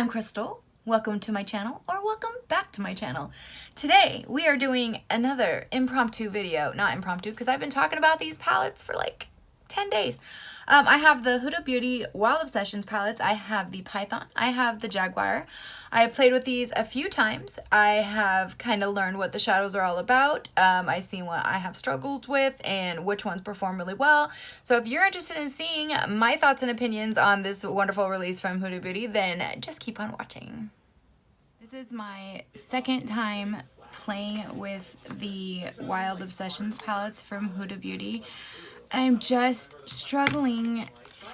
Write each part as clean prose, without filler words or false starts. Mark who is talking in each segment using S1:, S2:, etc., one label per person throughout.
S1: I'm Crystal. Welcome to my channel, or welcome back to my channel. Today we are doing another impromptu video. Not impromptu because I've been talking about these palettes for like 10 days. I have the Huda Beauty Wild Obsessions palettes. I have the Python. I have the Jaguar. I have played with these a few times. I have kind of learned what the shadows are all about. I've seen what I have struggled with and which ones perform really well. So if you're interested in seeing my thoughts and opinions on this wonderful release from Huda Beauty, then just keep on watching. This is my second time playing with the Wild Obsessions palettes from Huda Beauty. I'm just struggling.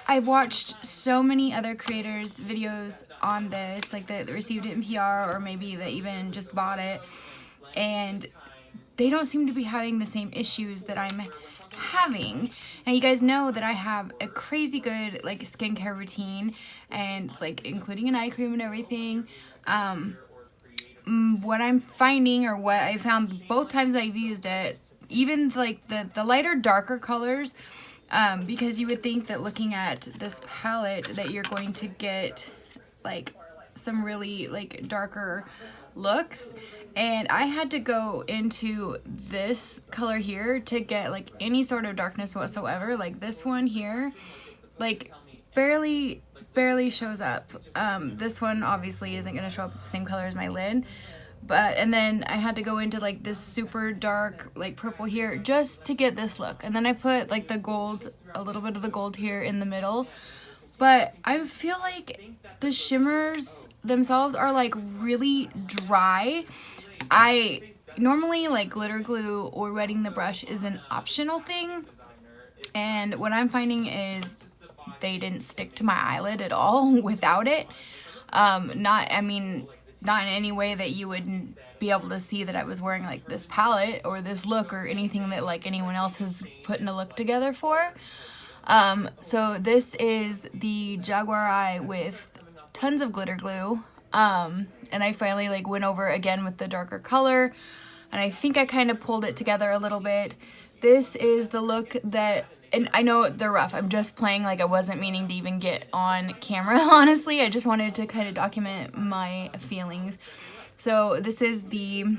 S1: I've watched so many other creators' videos on this, like that received it in PR or maybe that even just bought it, and they don't seem to be having the same issues that I'm having. Now you guys know that I have a crazy good like skincare routine and like including an eye cream and everything. What I'm finding, or what I found both times I've used it, even like the lighter darker colors, because you would think that looking at this palette that you're going to get like some really like darker looks, and I had to go into this color here to get like any sort of darkness whatsoever. Like this one here, like barely shows up. This one obviously isn't going to show up the same color as my lid, but and then I had to go into like this super dark like purple here just to get this look, and then I put like the gold, a little bit of the gold here in the middle. But I feel like the shimmers themselves are like really dry. I normally like glitter glue or wetting the brush is an optional thing, and what I'm finding is they didn't stick to my eyelid at all without it. Not in any way that you would be able to see that I was wearing like this palette or this look or anything that like anyone else has put in a look together for. So this is the Jaguar eye with tons of glitter glue. And I finally like went over again with the darker color, and I think I kind of pulled it together a little bit. This is the look that, and I know they're rough. I'm just playing, like I wasn't meaning to even get on camera, honestly. I just wanted to kind of document my feelings. So this is the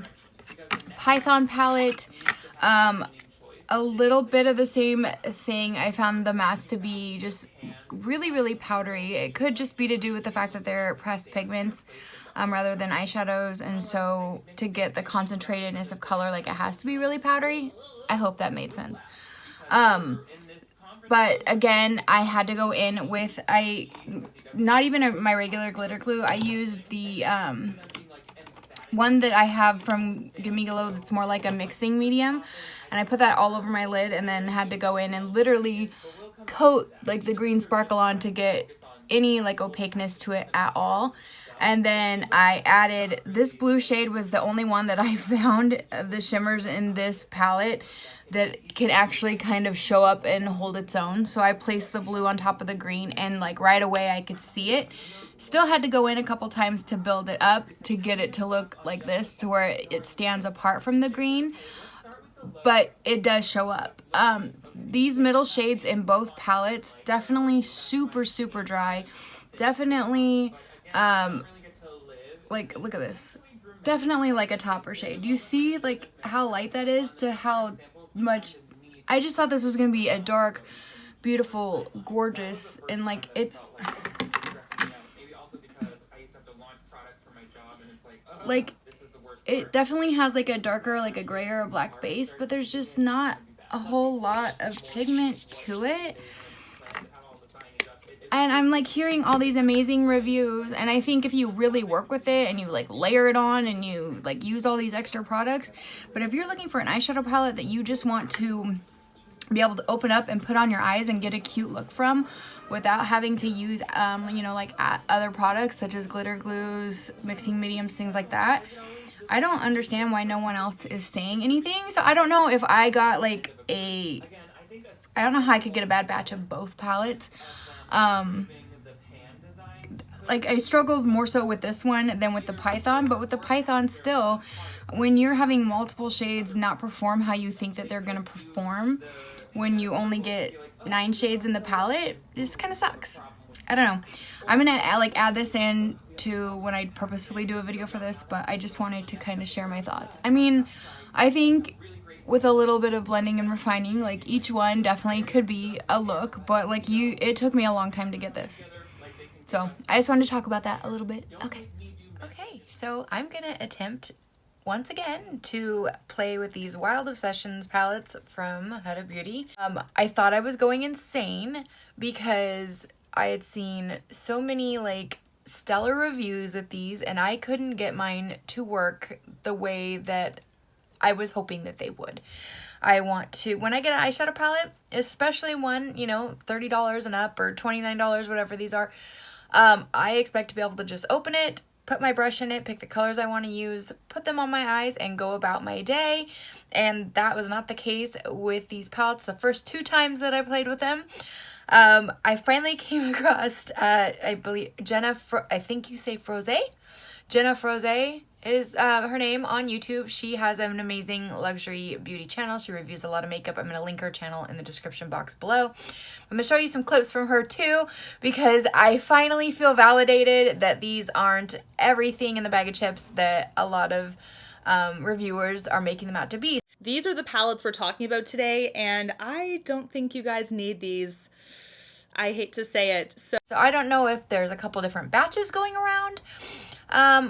S1: Python palette. A little bit of the same thing. I found the mattes to be just really powdery. It could just be to do with the fact that they're pressed pigments rather than eyeshadows, and so to get the concentratedness of color, like it has to be really powdery. I hope that made sense. But again, I had to go in with, not even my regular glitter glue. I used the one that I have from Gimme Glow that's more like a mixing medium, and I put that all over my lid and then had to go in and literally coat like the green sparkle on to get any like opaqueness to it at all. And then I added this blue shade, was the only one that I found of the shimmers in this palette that can actually kind of show up and hold its own. So I placed the blue on top of the green, and like right away I could see it. Still had to go in a couple times to build it up to get it to look like this, to where it stands apart from the green, but it does show up. These middle shades in both palettes, definitely super dry. Definitely like, look at this, definitely like a topper shade. You see like how light that is to how much. I just thought this was gonna be a dark, beautiful, gorgeous, and like it's like, it definitely has like a darker, like a gray or a black base, but there's just not a whole lot of pigment to it. And I'm like hearing all these amazing reviews, and I think if you really work with it and you like layer it on and you like use all these extra products, but if you're looking for an eyeshadow palette that you just want to be able to open up and put on your eyes and get a cute look from without having to use you know, like other products such as glitter glues, mixing mediums, things like that, I don't understand why no one else is saying anything. So I don't know if I got like I don't know how I could get a bad batch of both palettes. Like I struggled more so with this one than with the Python, but with the Python still, when you're having multiple shades not perform how you think that they're going to perform, when you only get 9 shades in the palette, it just kind of sucks. I don't know. I'm going to like add this in to when I purposefully do a video for this, but I just wanted to kind of share my thoughts. I mean, I think with a little bit of blending and refining, like each one definitely could be a look, but like it took me a long time to get this. So I just wanted to talk about that a little bit. Okay. Okay, so I'm gonna attempt once again to play with these Wild Obsessions palettes from Huda Beauty. I thought I was going insane because I had seen so many like stellar reviews with these and I couldn't get mine to work the way that I was hoping that they would. I want to, when I get an eyeshadow palette, especially one, you know, $30 and up or $29, whatever these are, I expect to be able to just open it, put my brush in it, pick the colors I want to use, put them on my eyes, and go about my day. And that was not the case with these palettes the first 2 times that I played with them. I finally came across, I believe, I think you say Froze? Jenna Froze is her name on YouTube. She has an amazing luxury beauty channel. She reviews a lot of makeup. I'm going to link her channel in the description box below. I'm going to show you some clips from her too, because I finally feel validated that these aren't everything in the bag of chips that a lot of reviewers are making them out to be.
S2: These are the palettes we're talking about today, and I don't think you guys need these. I hate to say it. So
S1: I don't know if there's a couple different batches going around,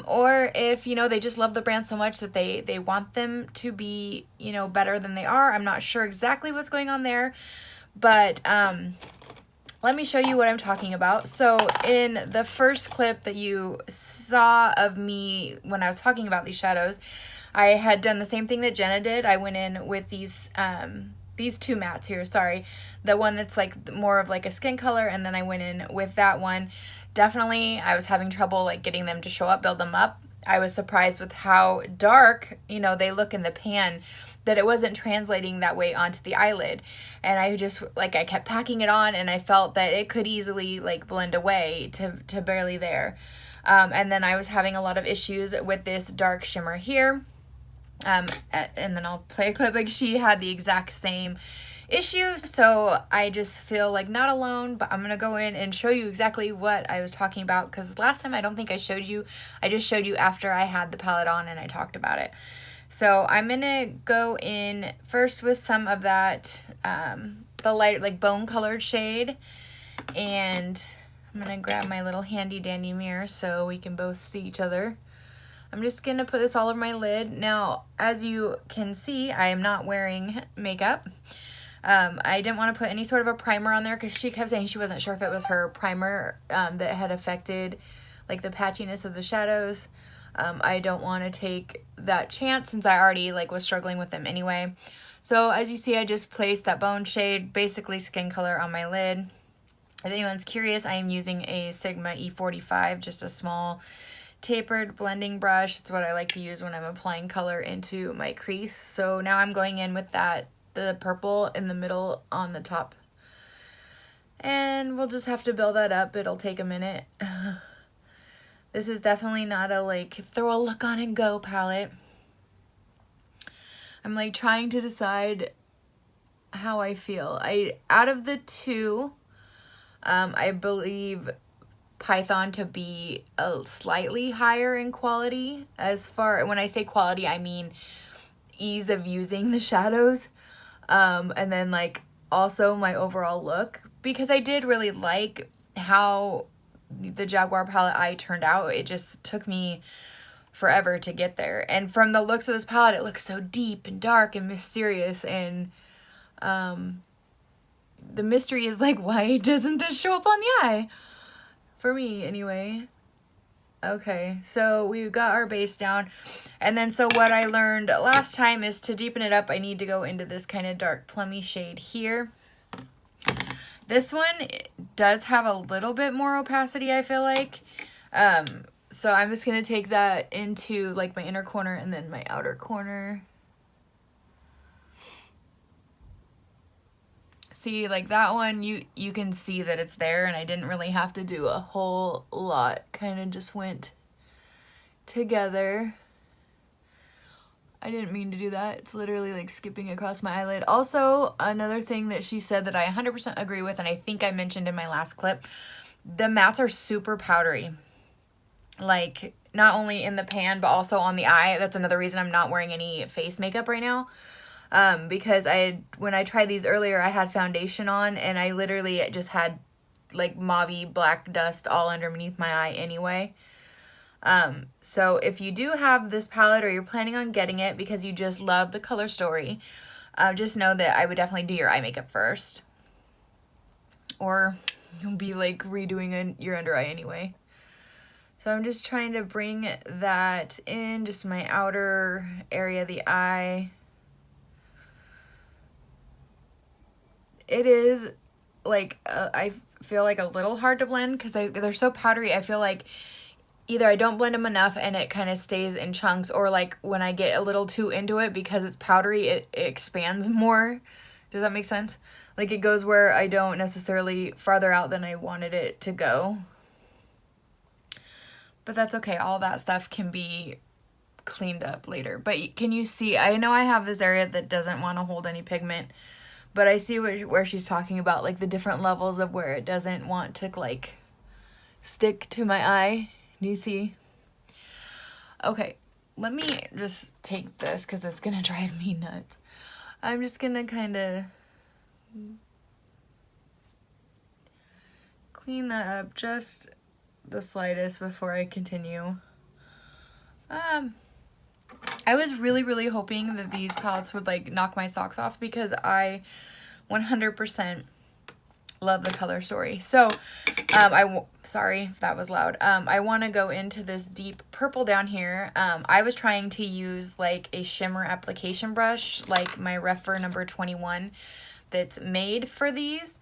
S1: or if, you know, they just love the brand so much that they want them to be, you know, better than they are. I'm not sure exactly what's going on there, but let me show you what I'm talking about. So in the first clip that you saw of me when I was talking about these shadows, I had done the same thing that Jenna did. I went in with these 2 mattes here, sorry. The one that's like more of like a skin color, and then I went in with that one. Definitely, I was having trouble like getting them to show up, build them up. I was surprised with how dark, you know, they look in the pan, that it wasn't translating that way onto the eyelid. And I just, like, I kept packing it on, and I felt that it could easily like blend away to barely there. And then I was having a lot of issues with this dark shimmer here. And then I'll play a clip. Like, she had the exact same issue, so I just feel like not alone. But I'm gonna go in and show you exactly what I was talking about, because last time I don't think I showed you. I just showed you after I had the palette on and I talked about it. So I'm gonna go in first with some of that the light, like, bone colored shade, and I'm gonna grab my little handy dandy mirror so we can both see each other. I'm just going to put this all over my lid. Now, as you can see, I am not wearing makeup. I didn't want to put any sort of a primer on there because she kept saying she wasn't sure if it was her primer that had affected like the patchiness of the shadows. I don't want to take that chance since I already like was struggling with them anyway. So as you see, I just placed that bone shade, basically skin color, on my lid. If anyone's curious, I am using a Sigma E45, just a small tapered blending brush. It's what I like to use when I'm applying color into my crease. So now I'm going in with the purple in the middle on the top. And we'll just have to build that up. It'll take a minute. This is definitely not a like throw a look on and go palette. I'm like trying to decide how I feel. Out of the 2, I believe Python to be a slightly higher in quality. As far, when I say quality, I mean ease of using the shadows, and then like also my overall look, because I did really like how the Jaguar palette eye turned out. It just took me forever to get there, and from the looks of this palette, it looks so deep and dark and mysterious, and the mystery is like, why doesn't this show up on the eye? For me, anyway. Okay, so we've got our base down. And then, so what I learned last time is to deepen it up, I need to go into this kind of dark plummy shade here. This one does have a little bit more opacity, I feel like. So I'm just going to take that into, like, my inner corner and then my outer corner. See, like that one, you can see that it's there, and I didn't really have to do a whole lot. Kind of just went together. I didn't mean to do that. It's literally like skipping across my eyelid. Also, another thing that she said that I 100% agree with, and I think I mentioned in my last clip, the mattes are super powdery. like not only in the pan but also on the eye. That's another reason I'm not wearing any face makeup right now. Because when I tried these earlier, I had foundation on and I literally just had like mauvey black dust all underneath my eye anyway. So if you do have this palette or you're planning on getting it because you just love the color story, just know that I would definitely do your eye makeup first. Or you'll be like redoing your under eye anyway. So I'm just trying to bring that in, just my outer area of the eye. It is like, I feel like a little hard to blend because they're so powdery. I feel like either I don't blend them enough and it kind of stays in chunks, or like when I get a little too into it because it's powdery, it expands more. Does that make sense? Like it goes where I don't necessarily farther out than I wanted it to go. But that's okay. All that stuff can be cleaned up later. But can you see, I know I have this area that doesn't want to hold any pigment, but I see where she's talking about like the different levels of where it doesn't want to like stick to my eye. Do you see? Okay, let me just take this because it's gonna drive me nuts. I'm just gonna kind of clean that up just the slightest before I continue. I was really hoping that these palettes would like knock my socks off because I 100% love the color story. So sorry if that was loud. I want to go into this deep purple down here. I was trying to use like a shimmer application brush, like my Refer number 21 that's made for these.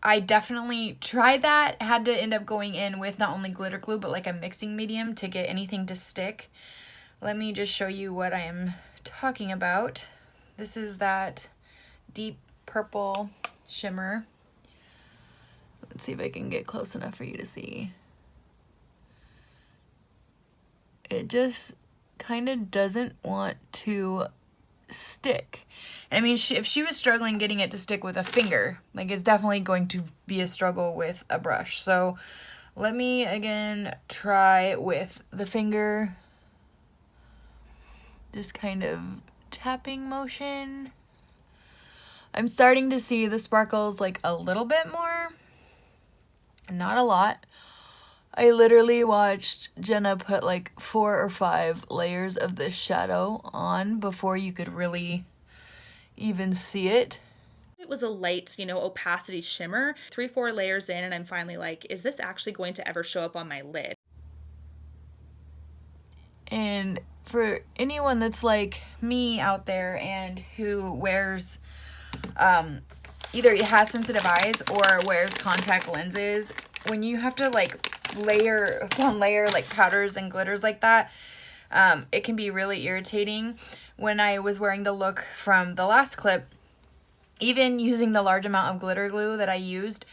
S1: I definitely tried that, had to end up going in with not only glitter glue but like a mixing medium to get anything to stick. Let me just show you what I am talking about. This is that deep purple shimmer. Let's see if I can get close enough for you to see. It just kind of doesn't want to stick. I mean, if she was struggling getting it to stick with a finger, like it's definitely going to be a struggle with a brush. So let me again try with the finger. Just kind of tapping motion. I'm starting to see the sparkles like a little bit more. Not a lot. I literally watched Jenna put like 4 or 5 layers of this shadow on before you could really even see it.
S2: It was a light, opacity shimmer. 3-4 layers in and I'm finally like, is this actually going to ever show up on my lid?
S1: And for anyone that's like me out there and who wears either has sensitive eyes or wears contact lenses, when you have to like layer upon layer like powders and glitters like that, it can be really irritating. When I was wearing the look from the last clip, even using the large amount of glitter glue that I used,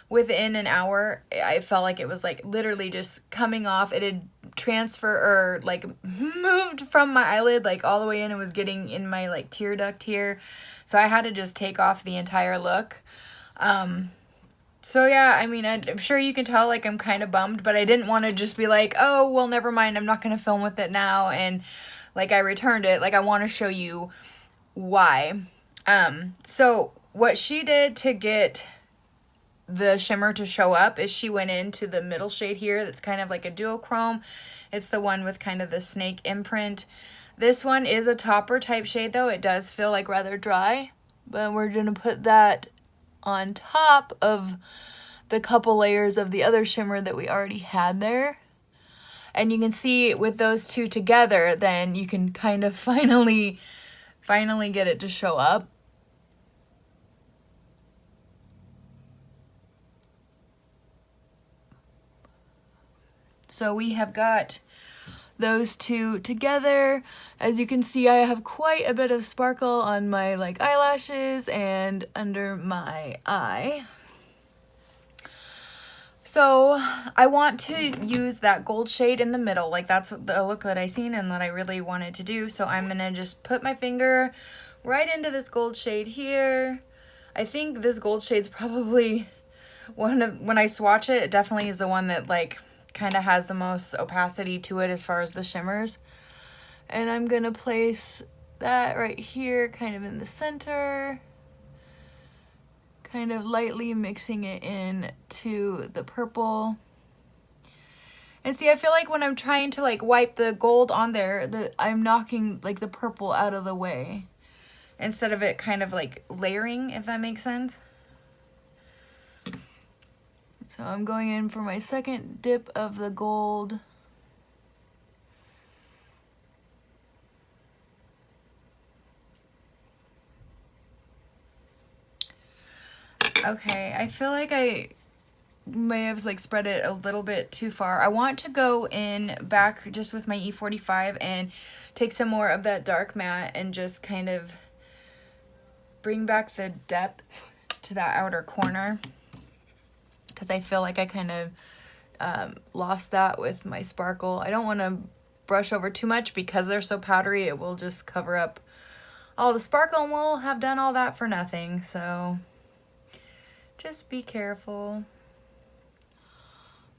S1: within an hour I felt like it was like literally just coming off. It had transfer or like moved from my eyelid like all the way in. It was getting in my like tear duct here, so I had to just take off the entire look. So yeah, I mean, I'm sure you can tell like I'm kind of bummed, but I didn't want to just be like, oh well, never mind, I'm not gonna film with it now, and like I returned it. Like I want to show you why. So what she did to get the shimmer to show up is she went into the middle shade here that's kind of like a duochrome. It's the one with kind of the snake imprint. This one is a topper type shade though. It does feel like rather dry, but we're gonna put that on top of the couple layers of the other shimmer that we already had there. And you can see with those two together, then you can kind of finally get it to show up. So we have got those two together. As you can see, I have quite a bit of sparkle on my like eyelashes and under my eye. So I want to use that gold shade in the middle. Like that's the look that I seen and that I really wanted to do. So I'm gonna just put my finger right into this gold shade here. I think this gold shade's probably when I swatch it, it definitely is the one that like kind of has the most opacity to it as far as the shimmers. And I'm going to place that right here, kind of in the center. Kind of lightly mixing it in to the purple. And see, I feel like when I'm trying to like wipe the gold on there, I'm knocking like the purple out of the way. Instead of it kind of like layering, if that makes sense. So I'm going in for my second dip of the gold. Okay, I feel like I may have like spread it a little bit too far. I want to go in back just with my E45 and take some more of that dark matte and just kind of bring back the depth to that outer corner, because I feel like I kind of lost that with my sparkle. I don't want to brush over too much because they're so powdery. It will just cover up all the sparkle and we'll have done all that for nothing. So just be careful.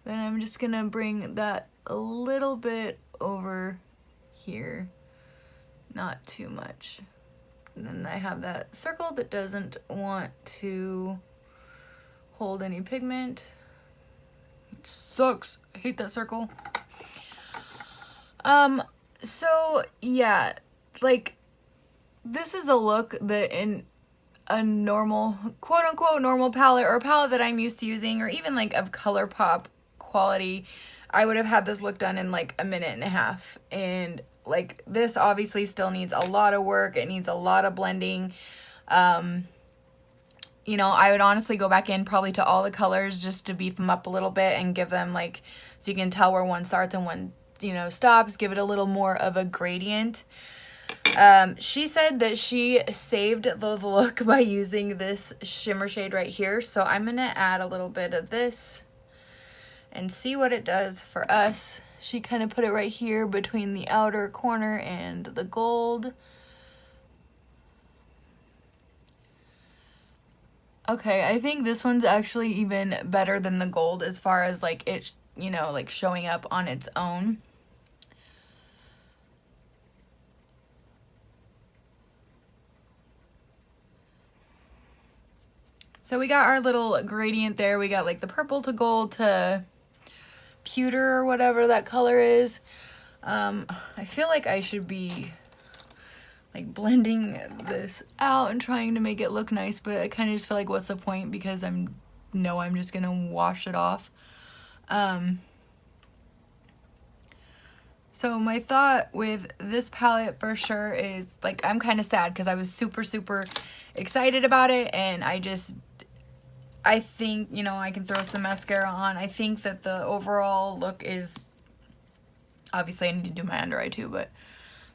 S1: Then I'm just gonna bring that a little bit over here, not too much. And then I have that circle that doesn't want to hold any pigment. It sucks. I hate that circle. So yeah, like this is a look that in a normal, quote unquote normal palette, or a palette that I'm used to using, or even like of ColourPop quality, I would have had this look done in like a minute and a half. And like this obviously still needs a lot of work. It needs a lot of blending. You know, I would honestly go back in probably to all the colors just to beef them up a little bit and give them like, so you can tell where one starts and one, you know, stops, give it a little more of a gradient. She said that she saved the look by using this shimmer shade right here. So I'm going to add a little bit of this and see what it does for us. She kind of put it right here between the outer corner and the gold. Okay, I think this one's actually even better than the gold as far as like it, you know, like showing up on its own. So we got our little gradient there. We got like the purple to gold to pewter or whatever that color is. I feel like I should be like blending this out and trying to make it look nice, but I kind of just feel like what's the point, because I'm just gonna wash it off. So my thought with this palette for sure is like, I'm kind of sad because I was super excited about it, and I think, you know, I can throw some mascara on. I think that the overall look is, obviously I need to do my under eye too, but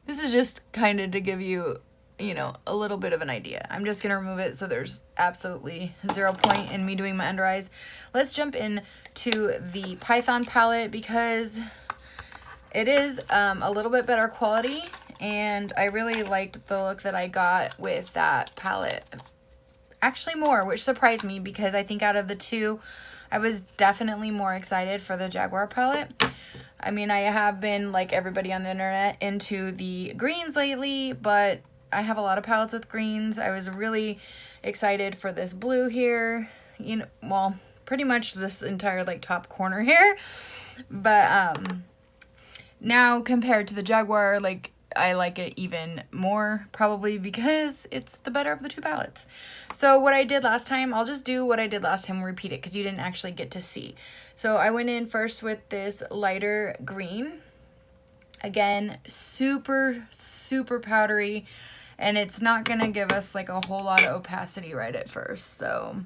S1: this is just kind of to give you, you know, a little bit of an idea. I'm just going to remove it so there's absolutely 0 point in me doing my under eyes. Let's jump in to the Python palette because it is a little bit better quality, and I really liked the look that I got with that palette. Actually more, which surprised me because I think out of the two, I was definitely more excited for the Jaguar palette. I mean, I have been, like everybody on the internet, into the greens lately, but I have a lot of palettes with greens. I was really excited for this blue here. You know, well, pretty much this entire like top corner here. But now compared to the Jaguar, like I like it even more, probably because it's the better of the two palettes. So what I did last time, I'll just do what I did last time and repeat it because you didn't actually get to see. So I went in first with this lighter green. Again, super powdery, and it's not going to give us like a whole lot of opacity right at first. So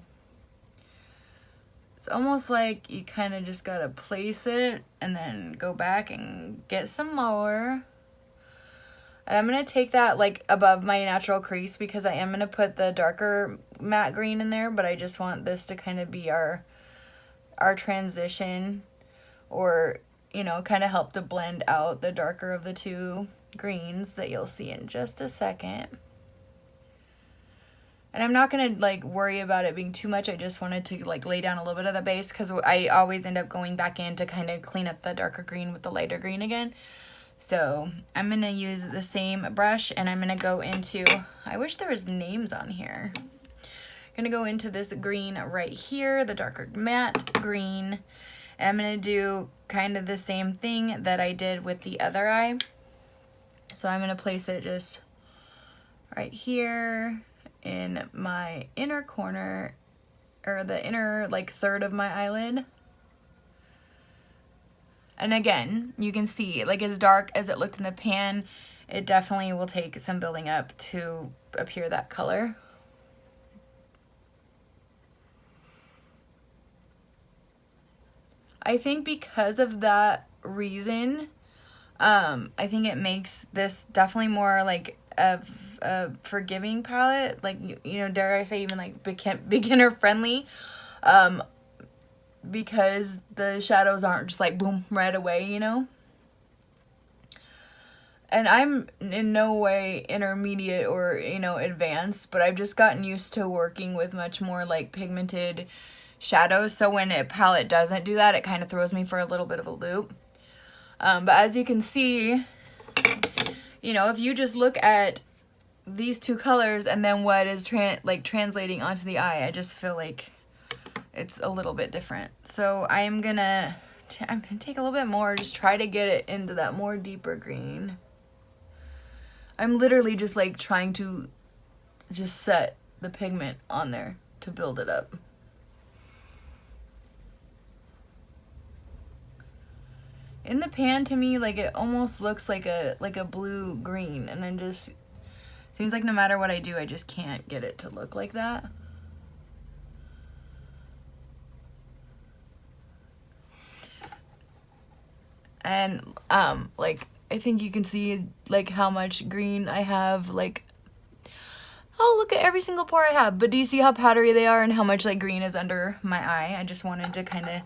S1: it's almost like you kind of just got to place it and then go back and get some more. And I'm going to take that like above my natural crease because I am going to put the darker matte green in there, but I just want this to kind of be our transition, or, you know, kind of help to blend out the darker of the two greens that you'll see in just a second. And I'm not going to like worry about it being too much. I just wanted to like lay down a little bit of the base because I always end up going back in to kind of clean up the darker green with the lighter green again. So I'm going to use the same brush and I'm going to go into, I wish there was names on here. I'm going to go into this green right here, the darker matte green. And I'm going to do kind of the same thing that I did with the other eye. So I'm going to place it just right here in my inner corner, or the inner like third of my eyelid. And again, you can see like as dark as it looked in the pan, it definitely will take some building up to appear that color. I think because of that reason, I think it makes this definitely more like a forgiving palette, like, you know, dare I say even like beginner friendly, because the shadows aren't just like boom right away, you know. And I'm in no way intermediate or, you know, advanced, but I've just gotten used to working with much more like pigmented shadows, so when a palette doesn't do that, it kind of throws me for a little bit of a loop. But as you can see, you know, if you just look at these two colors and then what is translating onto the eye, I just feel like it's a little bit different. So I'm gonna take a little bit more, just try to get it into that more deeper green. I'm literally just like trying to just set the pigment on there to build it up. In the pan, to me, like it almost looks like a blue green, and then just seems like no matter what I do, I just can't get it to look like that. And like I think you can see like how much green I have, like, oh, look at every single pore I have. But do you see how powdery they are and how much like green is under my eye? I just wanted to kind of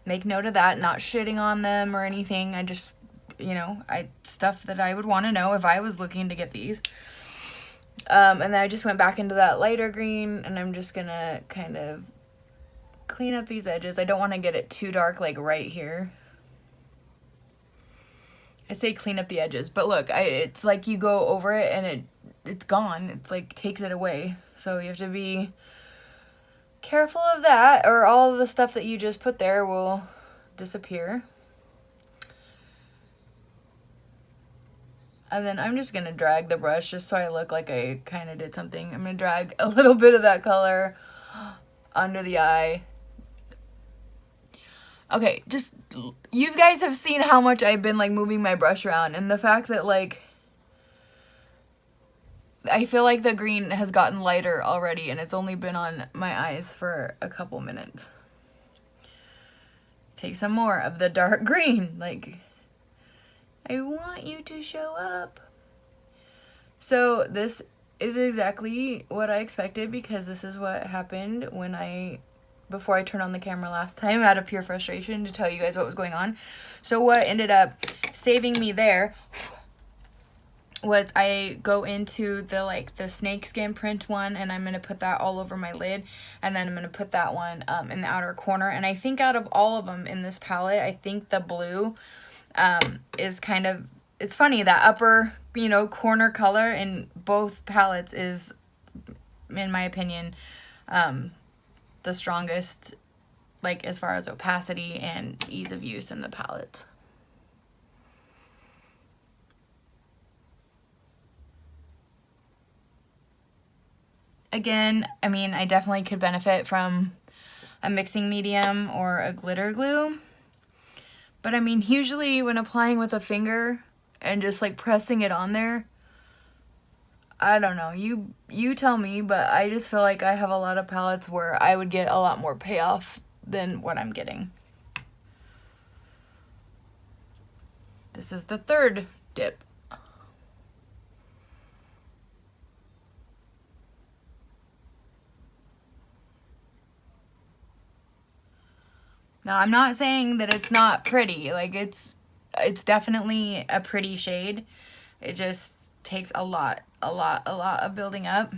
S1: make note of that, not shitting on them or anything. I just, you know, stuff that I would want to know if I was looking to get these. And then I just went back into that lighter green, and I'm just gonna kind of clean up these edges. I don't want to get it too dark like right here. I say clean up the edges, but look, it's like you go over it and it's gone. It's like takes it away. So you have to be careful of that, or all of the stuff that you just put there will disappear. And then I'm just gonna drag the brush just so I look like I kind of did something. I'm gonna drag a little bit of that color under the eye. Okay, just, you guys have seen how much I've been like moving my brush around, and the fact that like I feel like the green has gotten lighter already, and it's only been on my eyes for a couple minutes. Take some more of the dark green. Like, I want you to show up. So this is exactly what I expected, because this is what happened before I turned on the camera last time out of pure frustration to tell you guys what was going on. So what ended up saving me there was I go into the snakeskin print one, and I'm going to put that all over my lid, and then I'm going to put that one in the outer corner. And I think out of all of them in this palette, I think the blue is kind of, it's funny, that upper, you know, corner color in both palettes is, in my opinion, the strongest, like as far as opacity and ease of use in the palettes. Again, I mean, I definitely could benefit from a mixing medium or a glitter glue. But I mean, usually when applying with a finger and just like pressing it on there, I don't know, you tell me, but I just feel like I have a lot of palettes where I would get a lot more payoff than what I'm getting. This is the third dip. Now, I'm not saying that it's not pretty. Like, it's definitely a pretty shade. It just takes a lot of building up.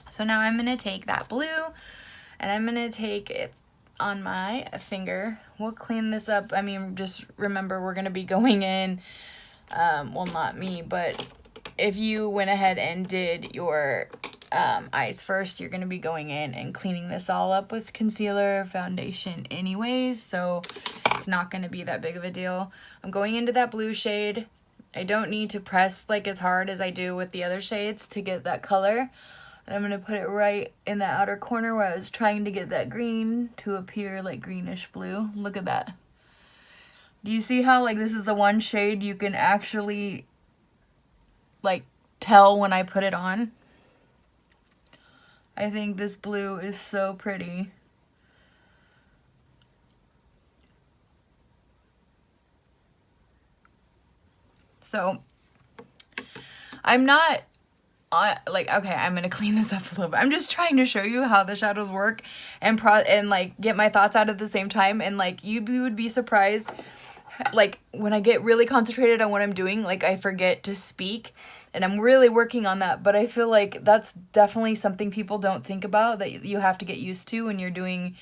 S1: So now I'm going to take that blue and I'm going to take it on my finger. We'll clean this up. I mean, just remember we're going to be going in, well, not me, but if you went ahead and did your eyes first, you're going to be going in and cleaning this all up with concealer, foundation anyways, so it's not going to be that big of a deal. I'm going into that blue shade. I don't need to press like as hard as I do with the other shades to get that color. And I'm going to put it right in the outer corner where I was trying to get that green to appear like greenish blue. Look at that. Do you see how like this is the one shade you can actually like tell when I put it on? I think this blue is so pretty. So I'm not like, okay, I'm gonna clean this up a little bit. I'm just trying to show you how the shadows work and like get my thoughts out at the same time. And like you would be surprised, like when I get really concentrated on what I'm doing, like I forget to speak, and I'm really working on that. But I feel like that's definitely something people don't think about, that you have to get used to when you're doing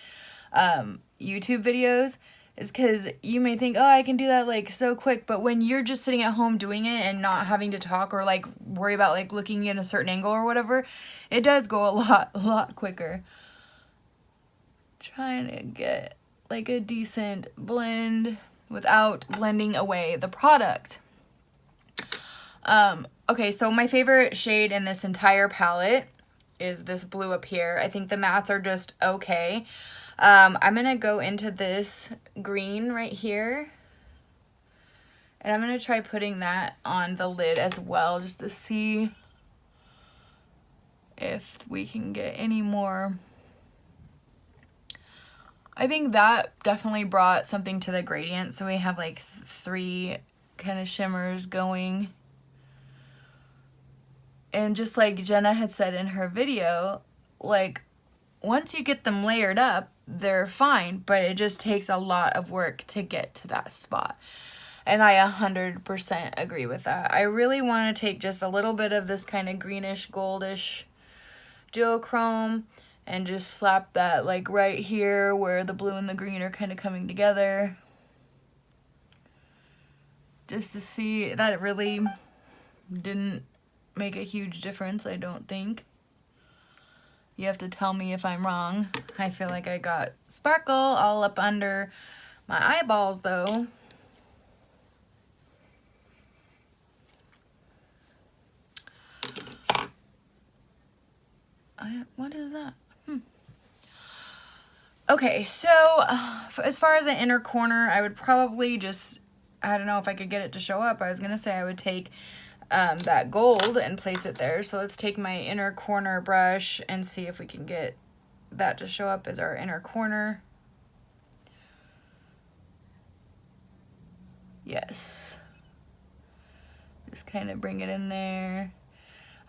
S1: YouTube videos, is because you may think, oh, I can do that like so quick, but when you're just sitting at home doing it and not having to talk or like worry about like looking in a certain angle or whatever, it does go a lot quicker. Trying to get like a decent blend without blending away the product. Okay, so my favorite shade in this entire palette is this blue up here. I think the mattes are just okay. I'm going to go into this green right here. And I'm going to try putting that on the lid as well, just to see if we can get any more. I think that definitely brought something to the gradient. So we have like 3 kind of shimmers going. And just like Jenna had said in her video, like once you get them layered up, they're fine, but it just takes a lot of work to get to that spot. And I 100% agree with that. I really want to take just a little bit of this kind of greenish, goldish duochrome and just slap that like right here where the blue and the green are kind of coming together. Just to see that it really didn't make a huge difference, I don't think. You have to tell me if I'm wrong. I feel like I got sparkle all up under my eyeballs though. What is that? Okay, so as far as the inner corner, I would probably just, I don't know if I could get it to show up. I was going to say I would take that gold and place it there. So let's take my inner corner brush and see if we can get that to show up as our inner corner. Yes. Just kind of bring it in there.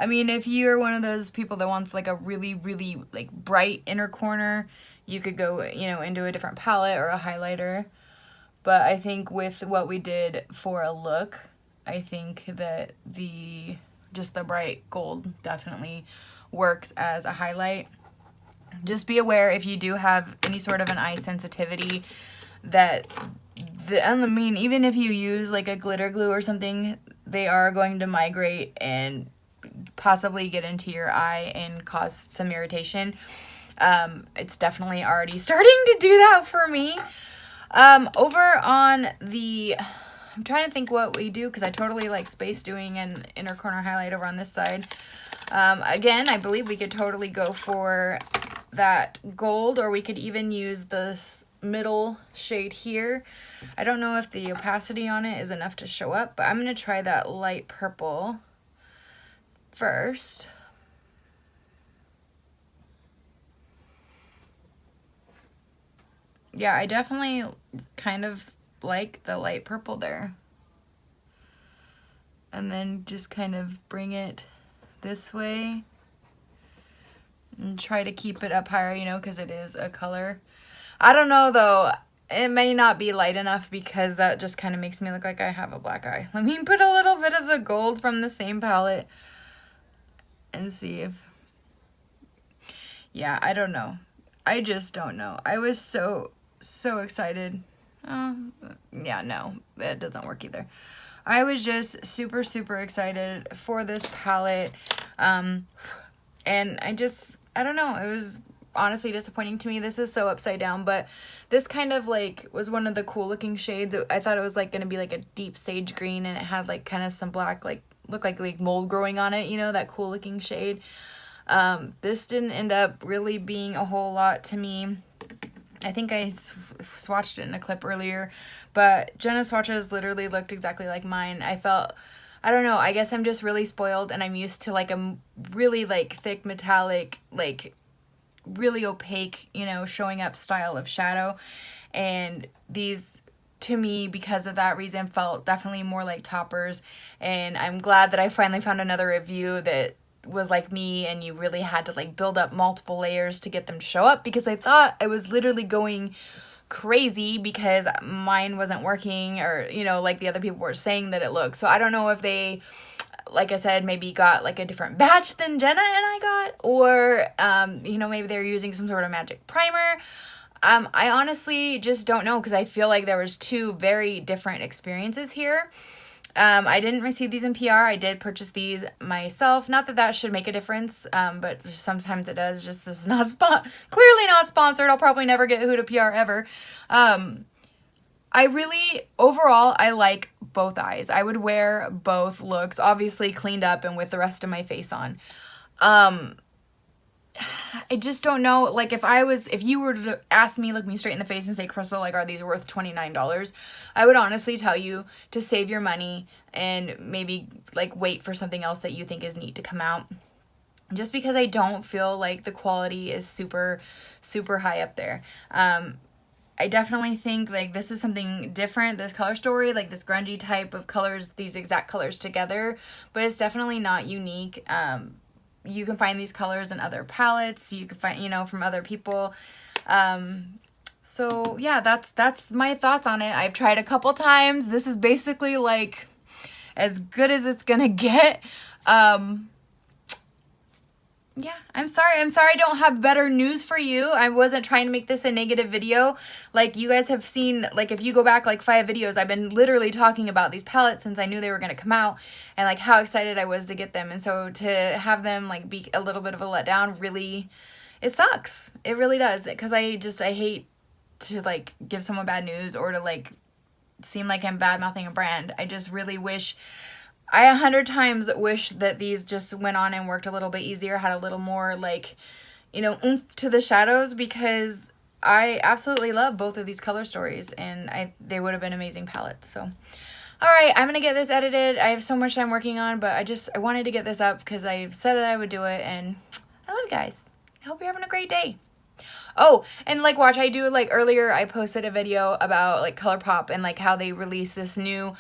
S1: I mean, if you're one of those people that wants like a really, really like bright inner corner, you could go, you know, into a different palette or a highlighter. But I think with what we did for a look, I think that just the bright gold definitely works as a highlight. Just be aware if you do have any sort of an eye sensitivity that I mean, even if you use like a glitter glue or something, they are going to migrate and possibly get into your eye and cause some irritation. It's definitely already starting to do that for me. Over on the, I'm trying to think what we do because I totally like space doing an inner corner highlight over on this side. Again, I believe we could totally go for that gold, or we could even use this middle shade here. I don't know if the opacity on it is enough to show up, but I'm going to try that light purple first. Yeah, I definitely kind of like the light purple there. And then just kind of bring it this way and try to keep it up higher, you know, because it is a color. I don't know though, it may not be light enough because that just kind of makes me look like I have a black eye. Let me put a little bit of the gold from the same palette and see if yeah, I don't know. I just don't know. I was so excited. Yeah, no, it doesn't work either. I was just super excited for this palette. And I don't know, it was honestly disappointing to me. This is so upside down, but this kind of like was one of the cool looking shades. I thought it was like going to be like a deep sage green, and it had like kind of some black, like looked like mold growing on it, you know, that cool looking shade. This didn't end up really being a whole lot to me. I think I swatched it in a clip earlier, but Jenna's swatches literally looked exactly like mine. I don't know, I guess I'm just really spoiled, and I'm used to like a really like thick metallic, like really opaque, you know, showing up style of shadow. And these, to me, because of that reason, felt definitely more like toppers. And I'm glad that I finally found another review that was like me, and you really had to like build up multiple layers to get them to show up, because I thought I was literally going crazy because mine wasn't working, or, you know, like the other people were saying that it looked. So I don't know if they, like I said, maybe got like a different batch than Jenna and I got, or, you know, maybe they were using some sort of magic primer. I honestly just don't know, because I feel like there was two very different experiences here. I didn't receive these in PR. I did purchase these myself. Not that that should make a difference, but sometimes it does. Just this is not clearly not sponsored. I'll probably never get Huda PR ever. I really, overall, I like both eyes. I would wear both looks, obviously cleaned up and with the rest of my face on. I just don't know, like, if you were to ask me, look me straight in the face and say, Crystal, like, are these worth $29? I would honestly tell you to save your money and maybe, like, wait for something else that you think is neat to come out. Just because I don't feel like the quality is super high up there. I definitely think, like, this is something different, this color story, like this grungy type of colors, these exact colors together, but it's definitely not unique. You can find these colors in other palettes. You can find, you know, from other people. So yeah, that's my thoughts on it. I've tried a couple times. This is basically like as good as it's gonna get. Yeah, I'm sorry I don't have better news for you. I wasn't trying to make this a negative video. Like, you guys have seen, like, if you go back like 5 videos, I've been literally talking about these palettes since I knew they were going to come out, and like how excited I was to get them. And so to have them like be a little bit of a letdown, really, it sucks. It really does. Because I hate to like give someone bad news, or to like seem like I'm bad mouthing a brand. I just really wish, I 100 times wish that these just went on and worked a little bit easier, had a little more, like, you know, oomph to the shadows, because I absolutely love both of these color stories, and they would have been amazing palettes. So, all right, I'm going to get this edited. I have so much I'm working on, but I wanted to get this up because I said that I would do it, and I love you guys. I hope you're having a great day. Oh, and like, watch, I do, like, earlier I posted a video about like ColourPop and like how they released this new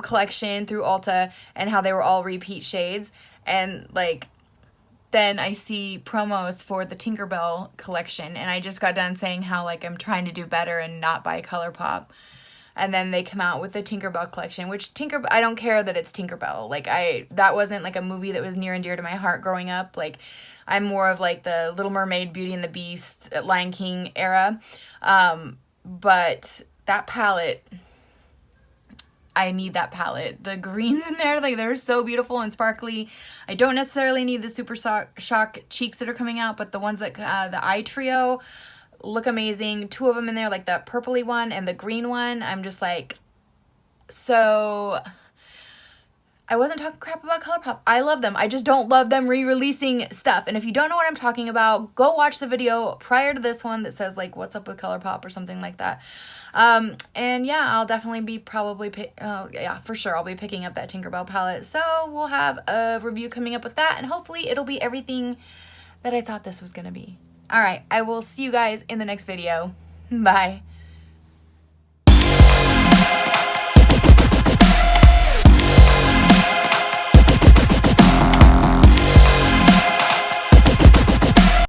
S1: collection through Ulta, and how they were all repeat shades. And like, then I see promos for the Tinkerbell collection, and I just got done saying how like I'm trying to do better and not buy ColourPop. And then they come out with the Tinkerbell collection, which I don't care that it's Tinkerbell. Like, that wasn't like a movie that was near and dear to my heart growing up. Like, I'm more of like the Little Mermaid, Beauty and the Beast, Lion King era. But that palette, I need that palette. The greens in there, like, they're so beautiful and sparkly. I don't necessarily need the Super Shock cheeks that are coming out, but the ones that, the eye trio, look amazing. 2 of them in there, like the purpley one and the green one. I'm just like, so I wasn't talking crap about ColourPop. I love them. I just don't love them re-releasing stuff. And if you don't know what I'm talking about, go watch the video prior to this one that says like, what's up with ColourPop or something like that. And yeah, I'll definitely be yeah, for sure, I'll be picking up that Tinkerbell palette. So we'll have a review coming up with that, and hopefully it'll be everything that I thought this was gonna be. All right, I will see you guys in the next video. Bye.